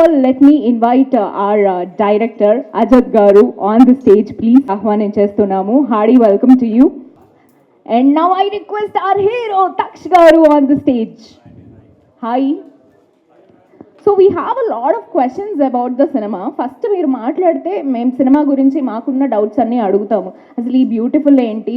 all, let me invite our director, Ajat Garu, on the stage, please. Ahwaninchestunamu. Hearty welcome to you. And now I request our hero, Taksh Garu, on the stage. Hi. So we have a lot of questions about the cinema. First మీరు మాట్లాడితే మేము cinema గురించి మాకున్న doubts అన్నీ అడుగుతాము. అసలు ఈ beautiful ఏంటి,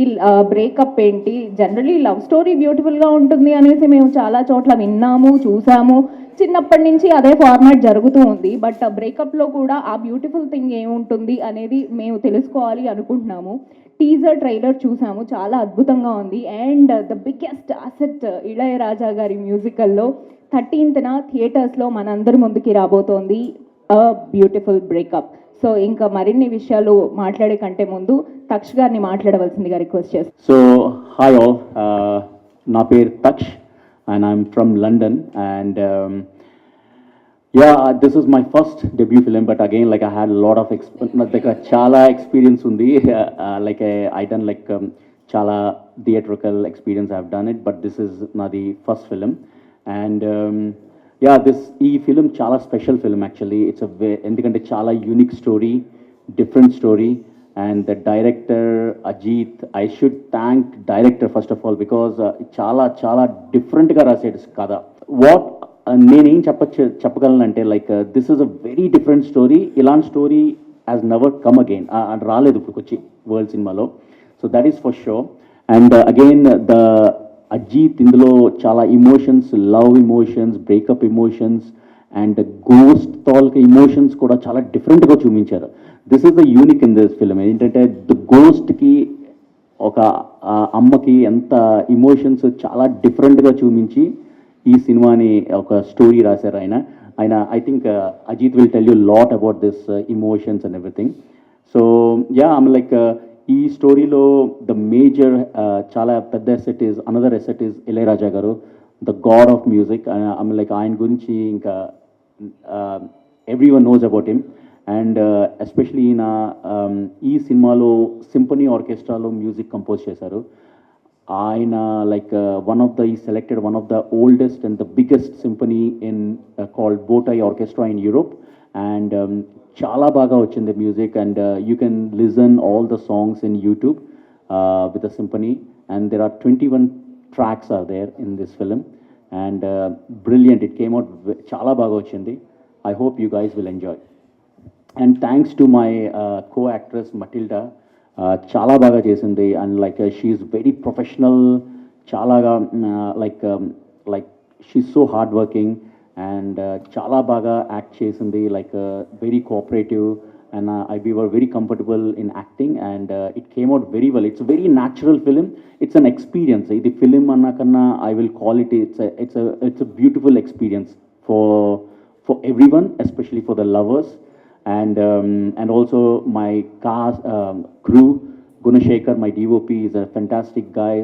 బ్రేకప్ ఏంటి, జనరలీ లవ్ స్టోరీ బ్యూటిఫుల్గా ఉంటుంది అనేసి మేము చాలా చోట్ల విన్నాము, చూసాము. చిన్నప్పటి నుంచి అదే ఫార్మాట్ జరుగుతూ ఉంది. బట్ బ్రేకప్లో కూడా ఆ బ్యూటిఫుల్ థింగ్ ఏముంటుంది అనేది మేము తెలుసుకోవాలి అనుకుంటున్నాము. టీజర్ ట్రైలర్ చూసాము, చాలా అద్భుతంగా ఉంది. And the biggest asset Ilaiyaraaja గారి మ్యూజికల్లో 13th థియేటర్స్లో మనందరి ముందుకి రాబోతోంది అ బ్యూటిఫుల్ బ్రేకప్. సో ఇంకా మరిన్ని విషయాలు మాట్లాడే కంటే ముందు తక్ష్ గారిని మాట్లాడవలసిందిగా రిక్వెస్ట్ చేస్తాను. సో హాయ్ ఆల్, నా పేరు Taksh and I'm from London and this is my first debut film, but again like I had a lot of chala experience undi, like I done like chala theatrical experience I've done it, but this is not the first film. And this film chala special film actually. It's a endukante chala unique story, different story, and the director Ajit, I should thank director first of all because chala different ga rasedu kada. What నేనేం చెప్పగలనంటే like this is a very different story. ఇలాంటి story has never come again, రాలేదు ఇప్పుడు వచ్చి world సినిమాలో. So that is for sure. And again the Ajith ఇందులో చాలా emotions, love emotions, breakup emotions and ghost తాలూకా ఇమోషన్స్ కూడా చాలా డిఫరెంట్గా చూపించారు. This is the unique in this film. ఏంటంటే ద గోస్ట్కి ఒక అమ్మకి ఎంత ఇమోషన్స్ చాలా డిఫరెంట్గా చూపించి ఈ సినిమాని ఒక స్టోరీ రాశారు ఆయన. I think Ajith will tell you lot about this emotions and everything. So I'm like ఈ స్టోరీలో ద మేజర్ చాలా పెద్ద asset is another asset is Ilaiyaraaja garu, the god of music. I'm like ఆయన గురించి ఇంకా everyone knows about him. And especially ఈయన ఈ సినిమాలో సింఫనీ ఆర్కెస్ట్రాలో మ్యూజిక్ కంపోజ్ చేశారు. ఆయన like he selected one of the oldest and the biggest symphony in called Botai Orchestra in Europe, and చాలా బాగా వచ్చింది music. And you can listen all the songs in YouTube with the symphony, and there are 21 tracks are there in this film, and brilliant. It came out చాలా బాగా వచ్చింది. I hope you guys will enjoy. And thanks to my co-actress Matilda, చాలా బాగా చేసింది. And like she is very professional, చాలాగా like she is so hard working and చాలా బాగా act చేసింది. Like very cooperative and we were very comfortable in acting, and it came out very well. It's a very natural film. It's an experience. ఇది film అన్నా కన్నా I will call it, it's a beautiful experience for everyone, especially for the lovers. And also my cast, crew, Gunashekar, my DOP, is a fantastic guy,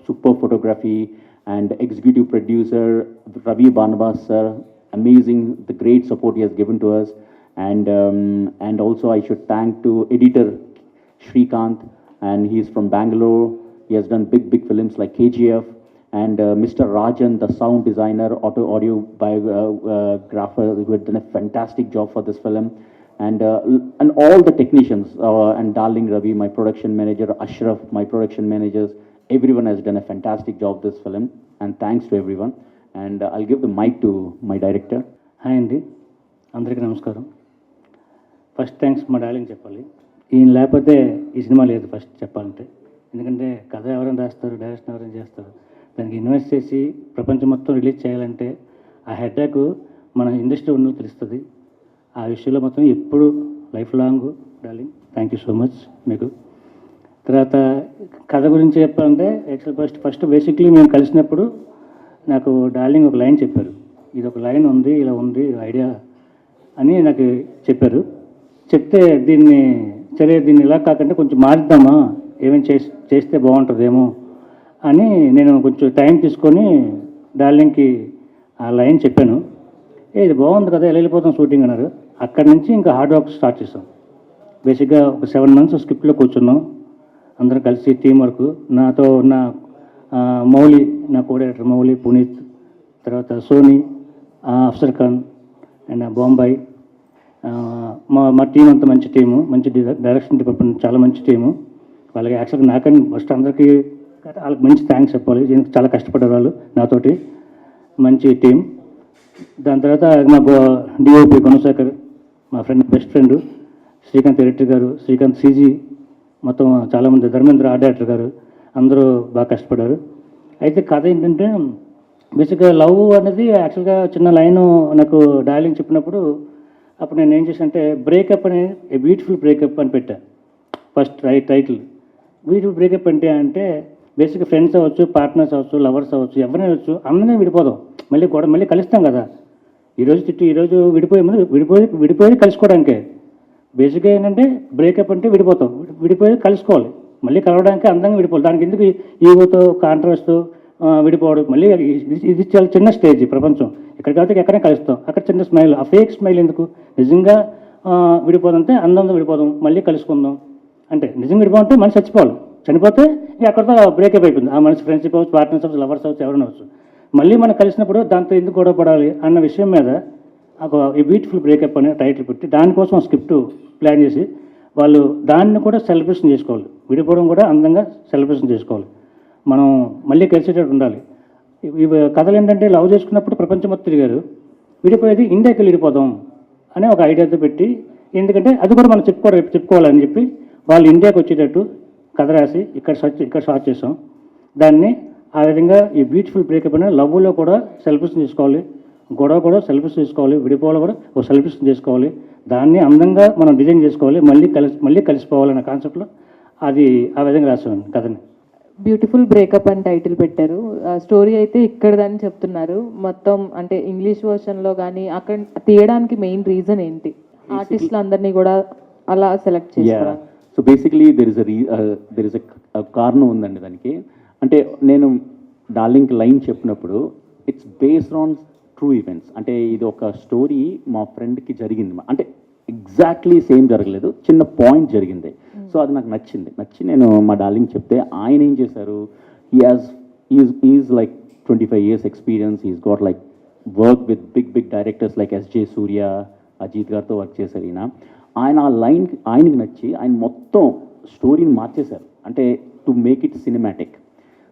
super photography, and executive producer Ravi Banabas sir, amazing, the great support he has given to us. And also I should thank to editor Shrikant, and he is from Bangalore. He has done big films like KGF, and Mr. Rajan, the sound designer, audio biographer, who had done a fantastic job for this film. And all the technicians, and Darling Ravi, my production manager, Ashraf, my production managers, everyone has done a fantastic job this film, and thanks to everyone. And I'll give the mic to my director. Hi అండి, అందరికీ నమస్కారం. First thanks మా darling చెప్పాలి. ఈయన లేకపోతే ఈ cinema లేదు first చెప్పాలంటే. ఎందుకంటే కథ ఎవరైనా రాస్తారు, డైరెక్షన్ ఎవరైనా చేస్తారు, దానికి ఇన్వెస్ట్ చేసి ప్రపంచం మొత్తం రిలీజ్ చేయాలంటే ఆ హెడ్ఏక్ మన ఇండస్ట్రీ ఉన్నది తెలుస్తుంది. ఆ విషయంలో మొత్తం ఎప్పుడు life long darling, thank you so much మీకు. తర్వాత కథ గురించి చెప్పాలంటే యాక్చువల్ ఫస్ట్ బేసిక్లీ మేము కలిసినప్పుడు నాకు డార్లింగ్ ఒక లైన్ చెప్పారు. ఇది ఒక లైన్ ఉంది, ఇలా ఉంది ఐడియా అని నాకు చెప్పారు. చెప్తే దీన్ని ఇలా కాకుండా కొంచెం మారుద్దామా, ఏమేమి చేస్తే బాగుంటుందేమో అని నేను కొంచెం టైం తీసుకొని డార్లింగ్కి ఆ లైన్ చెప్పాను. ఇది బాగుంది కదా, ఎలా వెళ్ళిపోతాం షూటింగ్ అన్నారు. అక్కడి నుంచి ఇంకా హార్డ్ వర్క్ స్టార్ట్ చేసాం. బేసిక్గా ఒక 7 months స్క్రిప్ట్లో కూర్చున్నాం అందరం కలిసి, టీం వర్క్. నాతో ఉన్న మౌలి, నా కోడైరెక్టర్ మౌలి, పునీత్, తర్వాత సోనీ, అఫ్సర్ ఖాన్ అండ్ బాంబాయి, మా టీం అంతా మంచి టీము, మంచి డైరెక్షన్ డిపార్ట్మెంట్ చాలా మంచి టీము. వాళ్ళకి యాక్చువల్గా నాకని ఫస్ట్ అందరికీ వాళ్ళకి మంచి థ్యాంక్స్ చెప్పాలి. దీనికి చాలా కష్టపడ్డారు వాళ్ళు నాతోటి, మంచి టీం. దాని తర్వాత మా డిఓపి గుణశేఖర్, మా friend best friend Srikanth editor గారు, శ్రీకాంత్ సీజీ, మొత్తం చాలామంది, ధర్మేంద్ర ఆర్ట్ డైరెక్టర్ గారు, అందరూ బాగా కష్టపడ్డారు. అయితే కథ ఏంటంటే బేసిక్గా లవ్ అనేది యాక్చువల్గా చిన్న లైను నాకు డైలాగ్ చెప్పినప్పుడు అప్పుడు నేను ఏం చేశానంటే బ్రేకప్ అని, ఏ బ్యూటిఫుల్ బ్రేకప్ అని పెట్టా ఫస్ట్ టైటిల్. బ్యూటిఫుల్ బ్రేకప్ అంటే బేసిక్గా ఫ్రెండ్స్ అవ్వచ్చు, పార్ట్నర్స్ అవ్వచ్చు, లవర్స్ అవ్వచ్చు, ఎవరైనా అవ్వచ్చు, అందరినీ విడిపోదాం, మళ్ళీ కలుస్తాం కదా. ఈరోజు తిట్టి ఈరోజు విడిపోయి కలుసుకోవడానికే. బేసిక్గా ఏంటంటే బ్రేకప్ అంటే విడిపోయి కలుసుకోవాలి, మళ్ళీ కలవడానికి అందంగా విడిపోవాలి. దానికి ఎందుకు ఈగోతో కాంట్రవర్స్తో విడిపోవడం, మళ్ళీ ఇది చాలా చిన్న స్టేజ్ ప్రపంచం. ఇక్కడ కాబట్టి ఎక్కడైనా కలుస్తాం, అక్కడ చిన్న స్మైల్, ఆ ఫేక్ స్మైల్ ఎందుకు, నిజంగా విడిపోదంటే అందంగా విడిపోదాం, మళ్ళీ కలుసుకుందాం అంటే. నిజంగా విడిపోతే మనిషి చనిపోతే ఇక అక్కడితో బ్రేకప్ అయిపోయింది. ఆ మనిషి ఫ్రెండ్షిప్ అవ్వచ్చు, పార్ట్నర్స్ అవ్వచ్చు, లవర్స్ అవ్వచ్చు, ఎవరైనా అవ్వచ్చు. మళ్ళీ మనం కలిసినప్పుడు దాంతో ఎందుకు గొడవ పడాలి అన్న విషయం మీద ఈ బ్యూటిఫుల్ బ్రేకప్ అనే టైటిల్ పెట్టి దానికోసం స్క్రిప్ట్ ప్లాన్ చేసి వాళ్ళు దాన్ని కూడా సెలబ్రేషన్ చేసుకోవాలి. విడిపోవడం కూడా అందంగా సెలబ్రేషన్ చేసుకోవాలి, మనం మళ్ళీ కలిసేటట్టు ఉండాలి. ఇవి కథలు ఏంటంటే లవ్ చేసుకున్నప్పుడు ప్రపంచం మొత్తం తిరిగారు, విడిపోయేది ఇండియాకి విడిపోదాం అనే ఒక ఐడియాతో పెట్టి, ఎందుకంటే అది కూడా మనం చెప్పుకోవాలని చెప్పి వాళ్ళు ఇండియాకి వచ్చేటట్టు కథ రాసి ఇక్కడ షార్ట్ చేసాం. దాన్ని ఆ విధంగా ఈ బ్యూటిఫుల్ బ్రేకప్ అనే లవ్లో కూడా సెలబ్రేషన్ చేసుకోవాలి, గొడవ కూడా సెలబ్రేషన్ చేసుకోవాలి, విడిపోవాలి కూడా ఒక సెలబ్రేషన్ చేసుకోవాలి. దాన్ని అందంగా మనం డిజైన్ చేసుకోవాలి, మళ్ళీ కలిసిపోవాలన్న కాన్సెప్ట్లో అది ఆ విధంగా రాసామండి కథని. బ్యూటిఫుల్ బ్రేకప్ అని టైటిల్ పెట్టారు. స్టోరీ అయితే ఇక్కడదని చెప్తున్నారు మొత్తం, అంటే ఇంగ్లీష్ వర్షన్లో కానీ అక్కడ తీయడానికి మెయిన్ రీజన్ ఏంటి? ఆర్టిస్టులు అందరినీ కూడా అలా సెలెక్ట్ చేసుకోవడానికి. So basically there is a కారణం ఉందండి దానికి. అంటే నేను డార్లింగ్ లైన్ చెప్పినప్పుడు it's based on true events. అంటే ఇది ఒక స్టోరీ మా ఫ్రెండ్కి జరిగింది, అంటే ఎగ్జాక్ట్లీ సేమ్ జరగలేదు, చిన్న పాయింట్ జరిగింది. సో అది నాకు నచ్చి నేను మా డార్లింగ్ చెప్తే ఆయన ఏం చేశారు, is like 25 years experience, is got like work with big directors like SJ Suryah, Ajith గారితో వర్క్ చేశారు ఆయన ఆ లైన్ ఆయనకి నచ్చి ఆయన మొత్తం స్టోరీని మార్చేశారు, అంటే to make it cinematic.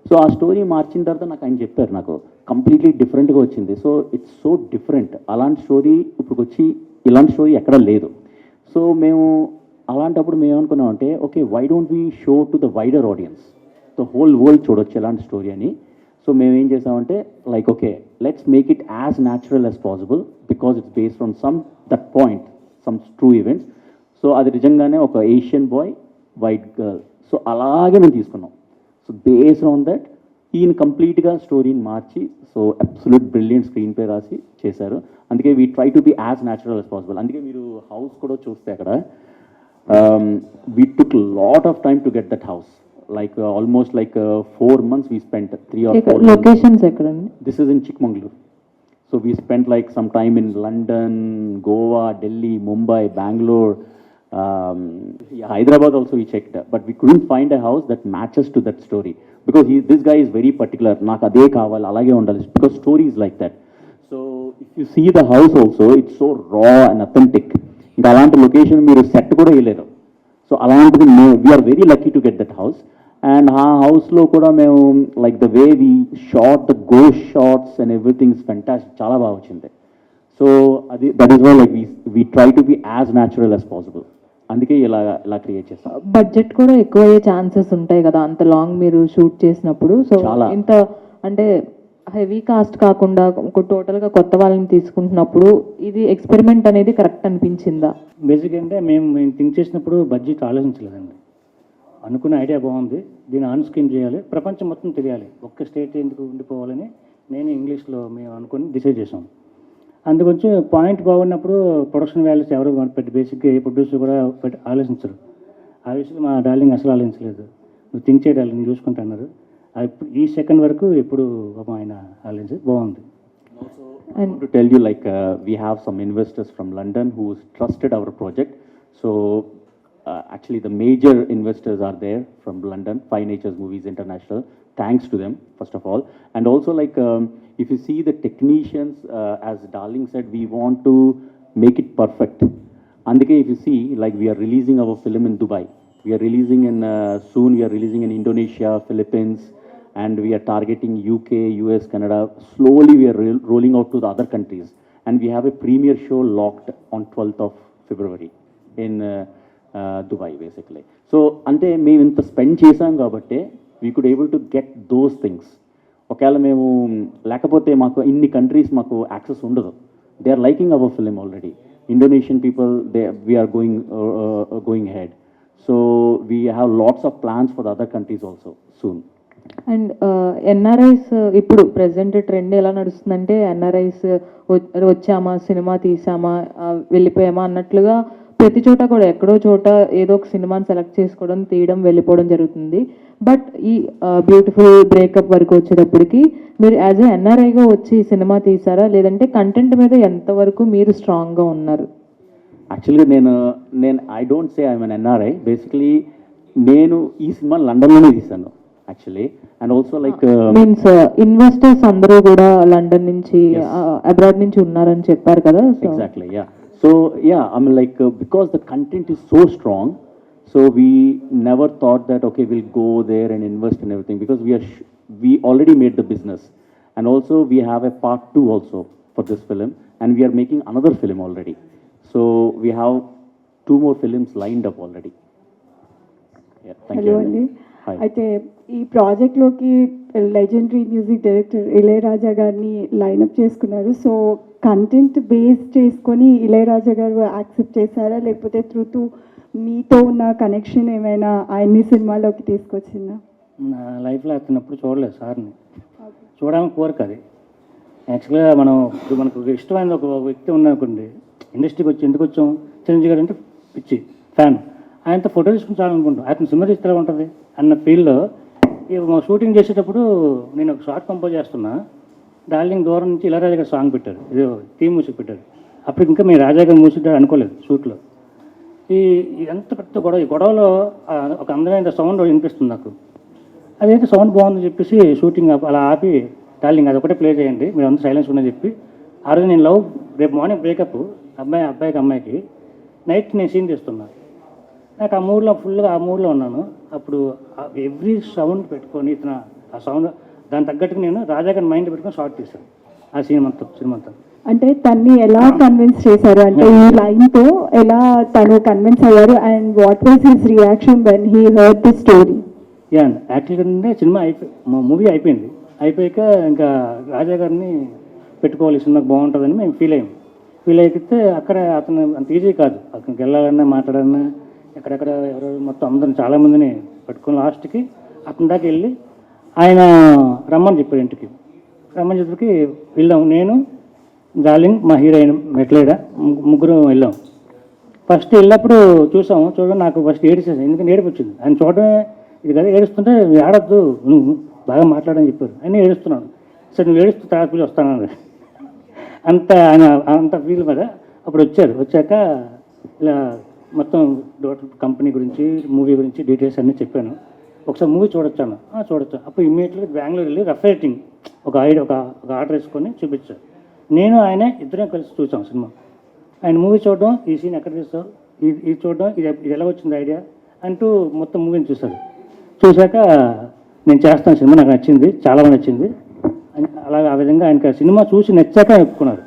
So ఆ స్టోరీ మార్చిన తర్వాత నాకు ఆయన చెప్పారు, నాకు కంప్లీట్లీ డిఫరెంట్గా వచ్చింది. సో ఇట్స్ సో డిఫరెంట్, అలాంటి స్టోరీ ఇప్పుడు వచ్చి ఇలాంటి స్టోరీ ఎక్కడ లేదు. సో మేము అలాంటప్పుడు మేము ఏమనుకున్నామంటే, okay why don't we show to the wider audience, the whole world చూడొచ్చు ఎలాంటి స్టోరీ అని. సో మేము ఏం చేసామంటే like okay let's make it as natural as possible because it's based on that point, some true events. So అది నిజంగానే ఒక Asian boy white girl, so అలాగే మేము తీసుకున్నాం. సో బేస్డ్ ఆన్ దట్ ఈయన కంప్లీట్గా స్టోరీని మార్చి, so absolute brilliant screenplay రాసి చేశారు. అందుకే we try to be as natural as possible. అందుకే మీరు హౌస్ కూడా చూస్తే అక్కడ we took lot of time to get that house, like almost like 4 months we spent, 3 or 4 locations ఎక్కడండి? This is in Chikmagalur. So we spent like some time in London, Goa, Delhi, Mumbai, Bangalore, Hyderabad also we checked, but we couldn't find a house that matches to that story because this guy is very particular, నాకు అదే కావాలి అలాగే ఉండాలి, because story is like that. So if you see the house also, it's so raw and authentic. ఇంకా అలాంటి location మీరు set కూడా వేయలేరు. సో అలాంటిది we are very lucky to get that house. And ఆ హౌస్లో కూడా మేము like the way we shot the ghost shots and everything is fantastic, చాలా బాగా వచ్చింది. సో అది that is why like we try to be as natural as possible. అందుకే ఇలా క్రియేట్ చేస్తాం. బడ్జెట్ కూడా ఎక్కువ అయ్యే ఛాన్సెస్ ఉంటాయి కదా అంత లాంగ్ మీరు షూట్ చేసినప్పుడు. సో ఇంత అంటే హెవీ కాస్ట్ కాకుండా టోటల్గా కొత్త వాళ్ళని తీసుకుంటున్నప్పుడు ఇది ఎక్స్పెరిమెంట్ అనేది కరెక్ట్ అనిపించిందా? బేసిక్ అంటే మేము థింక్ చేసినప్పుడు బడ్జెట్ ఆలోచించలేదండి. అనుకున్న ఐడియా బాగుంది, దీన్ని ఆన్ స్క్రీన్ చేయాలి, ప్రపంచం మొత్తం తెలియాలి, ఒక్క స్టేట్ ఎందుకు ఉండిపోవాలని నేను ఇంగ్లీష్లో మేము అనుకుని డిసైడ్ చేసాం. అందుకొంచెం పాయింట్ బాగున్నప్పుడు ప్రొడక్షన్ వాల్యూస్ ఎవరు పెట్టి బేసిక్గా ఏ ప్రొడ్యూసర్ కూడా ఆలోచించరు. ఆ విషయంలో మా డార్లింగ్ అసలు ఆలోచించలేదు. నువ్వు థింక్ చేయడాలి, నేను చూసుకుంటున్నారు. ఈ సెకండ్ వరకు ఎప్పుడు ఆయన ఆలోచించి బాగుంది. And to tell you, like we have some investors from London who trusted our project. So actually the major investors are there from London, Five Natures Movies International. Thanks to them, first of all. And also like if you see the technicians, as Darling said, we want to make it perfect. అందుకే if you see like we are releasing our film in Dubai, we are releasing in soon we are releasing in Indonesia, Philippines, and we are targeting UK, US, Canada. Slowly we are rolling out to the other countries, and we have a premiere show locked on 12th of February in Dubai basically. So ante మేము ఇంత spend చేసాం కాబట్టి we could able to get those things. ఒకవేళ మేము లేకపోతే మాకు ఇన్ని countries మాకు యాక్సెస్ ఉండదు. They are liking our film already. Indonesian people we are going ahead. So we have lots of plans for the other countries also soon. And NRIs ఇప్పుడు present trend ఎలా నడుస్తుందంటే NRIs వచ్చామా cinema తీసామా వెళ్ళిపోయామా అన్నట్లుగా ప్రతి చోట కూడా ఎక్కడో చోట ఏదో ఒక సినిమాని సెలెక్ట్ చేసుకోవడం తీయడం వెళ్ళిపోవడం జరుగుతుంది. బట్ ఈ బ్యూటిఫుల్ బ్రేకప్ వరకు వచ్చేటప్పటికి మీరు యాజ్ ఎ ఎన్ఆర్ఐగా వచ్చి సినిమా తీసారా, లేదంటే కంటెంట్ మీద ఎంతవరకు మీరు స్ట్రాంగ్గా ఉన్నారు? యాక్చువల్గా నేను I don't say I'm N NRI. Basically నేను ఈ సినిమా లండన్లోనే తీశాను actually. And also like means investors అందరూ కూడా లండన్ నుంచి అబ్రాడ్ నుంచి ఉన్నారని చెప్పారు కదా. Exactly yeah. So yeah I mean like because the content is so strong, so we never thought that okay we'll go there and invest in everything, because we already made the business, and also we have a part 2 also for this film, and we are making another film already. So we have 2 more films lined up already. Yeah, thank you. Hello అండి. Hi. అయితే ఈ ప్రాజెక్ట్లోకి legendary music director Ilaiyaraaja గారిని lineup చేసుకున్నారు. So content base చేసుకొని ఇళయరాజా గారు accept చేశారా, లేకపోతే through మీతో ఉన్న కనెక్షన్ ఏమైనా ఆయన్ని సినిమాలోకి తీసుకొచ్చిందా? నా లైఫ్లో అతనప్పుడు చూడలేదు సార్ని, చూడాలని కోరిక అది. యాక్చువల్గా ఇప్పుడు మనకు ఇష్టమైన ఒక వ్యక్తి ఉన్నానుకోండి, ఇండస్ట్రీకి వచ్చి ఎందుకు వచ్చాం, చిరంజీవి గారు అంటే పిచ్చి ఫ్యాన్, ఆయనతో ఫోటో తీసుకుని చాలనుకుంటాం, అతను సినిమా తీస్తే ఎలా ఉంటుంది అన్న ఫీల్డ్లో షూటింగ్ చేసేటప్పుడు నేను ఒక షార్ట్ కంపోజ్ చేస్తున్నా, డార్లింగ్ దూరం నుంచి ఇళయరాజా గారు సాంగ్ పెట్టారు, ఇది థీమ్ మ్యూజిక్ పెట్టారు. అప్పుడు ఇంకా మేము రాజా గారు మ్యూజిక్ అనుకోలేదు షూట్లో. ఎంత పెద్ద గొడవ, ఈ గొడవలో ఒక అందమైన సౌండ్ వినిపిస్తుంది నాకు. అదైతే సౌండ్ బాగుందని చెప్పేసి షూటింగ్ అలా ఆపి, డార్లింగ్ అది ఒకటే ప్లే చేయండి, మీరు అంతా సైలెన్స్ ఉండని చెప్పి, ఆ రోజు నేను రేపు మార్నింగ్ బ్రేకప్ అబ్బాయికి అమ్మాయికి నైట్ నేను సీన్ తీస్తున్నా. నాకు ఆ మూడ్లో ఫుల్గా ఆ మూడ్లో ఉన్నాను. అప్పుడు ఎవ్రీ సౌండ్ పెట్టుకొని ఆ సౌండ్ దాని తగ్గట్టుగా నేను రాజా గారి మైండ్ పెట్టుకొని షార్ట్ తీశాను ఆ సినిమా అంతా. అంటే తన్ని ఎలా కన్విన్స్ చేశారు, అంటే ఈ లైన్తో ఎలా తను కన్విన్స్ అయ్యారు, and what was his reaction when he heard the story? Yeah యాక్చువల్గా సినిమా మూవీ అయిపోయాక ఇంకా రాజా గారిని పెట్టుకోవాలి, సినిమాకి బాగుంటుందని మేము ఫీల్ అయితే అక్కడ అతను అంత ఈజీ కాదు, అక్కడికి వెళ్ళాలన్నా మాట్లాడాలన్నా ఎక్కడెక్కడ ఎవరెవరు మొత్తం అందరిని చాలామందిని పట్టుకుని లాస్ట్కి అతని దాకా వెళ్ళి ఆయన రమ్మని చెప్పారు, ఇంటికి రమ్మని చెప్పి వెళ్ళాం. నేను డార్లింగ్ మా హీరోయిన్ మెట్లేడ ముగ్గురు వెళ్ళాం. ఫస్ట్ వెళ్ళినప్పుడు చూడడం నాకు ఫస్ట్ ఏడిచేసాను, ఎందుకంటే ఏడుపు వచ్చింది. ఆయన చూడడమే ఇది కదా, ఏడుస్తుంటే ఆడద్దు నువ్వు బాగా మాట్లాడని చెప్పారు, ఆయన ఏడుస్తున్నాను. సరే నువ్వు ఏడుస్తూ తర్వాత పిలిచి వస్తాను అంత ఫీల్ మీద. అప్పుడు వచ్చాక ఇలా మొత్తం కంపెనీ గురించి మూవీ గురించి డీటెయిల్స్ అన్నీ చెప్పాను. ఒకసారి మూవీ చూడొచ్చాను. అప్పుడు ఇమ్మీడియట్గా బెంగళూరు వెళ్ళి రఫ్ రైటింగ్ ఒక ఆర్డర్ వేసుకొని చూపించాను. నేను ఆయన ఇద్దరం కలిసి చూసాం సినిమా. ఆయన మూవీ చూడడం, ఈ సీన్ ఎక్కడ తీస్తావు, ఇది చూడడం, ఇది ఎలా వచ్చింది ఐడియా అంటూ మొత్తం మూవీని చూశాక నేను చేస్తాను సినిమా, నాకు నచ్చింది, చాలా నచ్చింది. అలాగే ఆ విధంగా ఆయనకి సినిమా చూసి నచ్చాక ఒప్పుకున్నారు.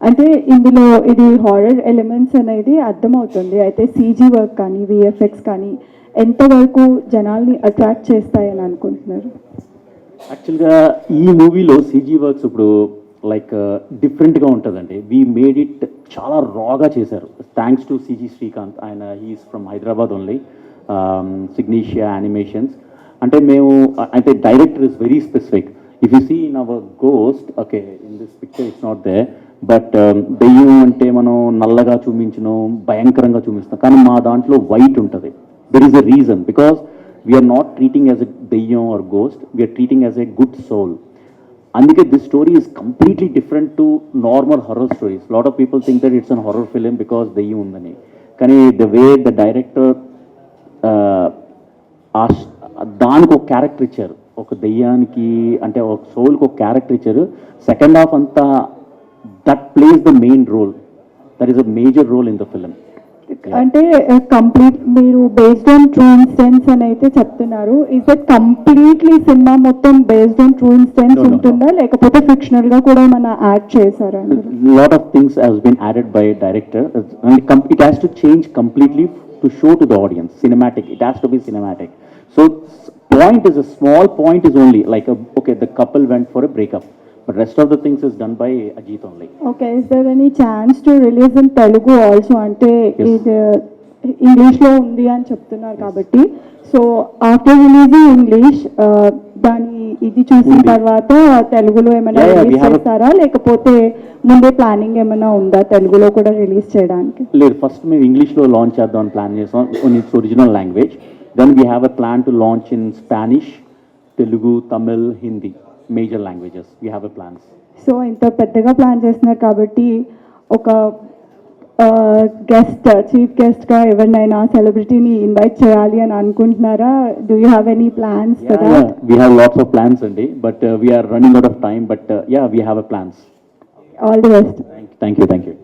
అంటే ఇందులో ఇది హారర్ ఎలిమెంట్స్ అనేది అర్థమవుతుంది. అయితే సీజీ వర్క్ కానీ విఎఫ్ఎక్స్ కానీ ఎంతవరకు జనాల్ని అట్రాక్ట్ చేస్తాయని అనుకుంటున్నారు? యాక్చువల్గా ఈ మూవీలో సీజీ వర్క్స్ ఇప్పుడు లైక్ డిఫరెంట్గా ఉంటుందండి. వీ మేడ్ ఇట్ చాలా రాగా చేశారు, థ్యాంక్స్ టు సిజీ శ్రీకాంత్. ఆయన హీఈస్ ఫ్రమ్ హైదరాబాద్ ఓన్లీ, సిగ్నేషియా యానిమేషన్స్. అంటే అయితే director is very specific. If you see in our ghost, okay in this picture it's not they, but దెయ్యం అంటే మనం నల్లగా చూపించడం, భయంకరంగా చూపిస్తాం, కానీ మా దాంట్లో వైట్ ఉంటుంది. There is a reason, because we're not treating as a దెయ్యం or ghost, we're treating as a good soul. అందుకే this story is completely different to normal horror stories. Lot of people think that it's an horror film because దెయ్యం ఉందని, కానీ the way the director దానికి ఒక character ఇచ్చారు, ఒక దెయ్యానికి అంటే ఒక సోల్కి ఒక క్యారెక్టర్ ఇచ్చారు. సెకండ్ హాఫ్ అంతా that place the main role. that is a major role in the film. అంటే కంప్లీట్ మీరు బేస్డ్ ఆన్ ట్రూ ఇన్సిడెంట్స్ అని అయితే చెప్తున్నారు. ఇస్ ఇట్ కంప్లీట్లీ సినిమా మొత్తం based on true incidents No, no, no. ఉంటుందా లేకపోతే fictional గా కూడా ఏమైనా యాడ్ చేశారా? Lot of things has been added by director, and it has to change completely to show to the audience cinematic. It has to be cinematic. So point is a small point is only like okay, the couple went for a breakup, but rest of the things is done by Ajit only. Okay, is there any chance to release in Telugu also? అంటే Yes. ఇది English లో ఉంది అని చెప్తున్నారు కాబట్టి, so after releasing English దాని ఇది చూసిన ఉంది. తర్వాత తెలుగులో ఏమైనా Yeah, yeah, we release have a- చేస్తారా లేకపోతే ముందే ప్లానింగ్ ఏమైనా ఉందా తెలుగులో కూడా రిలీజ్ చేయడానికి? లేదు, ఫస్ట్ మేము ఇంగ్లీష్లో లాంచ్ చేద్దామని ప్లాన్ చేసాం in its original language. Then we have a plan to launch in Spanish, Telugu, Tamil, Hindi, major languages we have a plans. So ఇంత పెద్దగా ప్లాన్ చేస్తున్నారు కాబట్టి ఒక గెస్ట్, చీఫ్ గెస్ట్గా ఎవరినైనా సెలబ్రిటీని ఇన్వైట్ చేయాలి అని అనుకుంటున్నారా? Do you have any plans for that? We have lots of plans అండి, but we're running out of time, but yeah we have a plans. All the best. Thank you.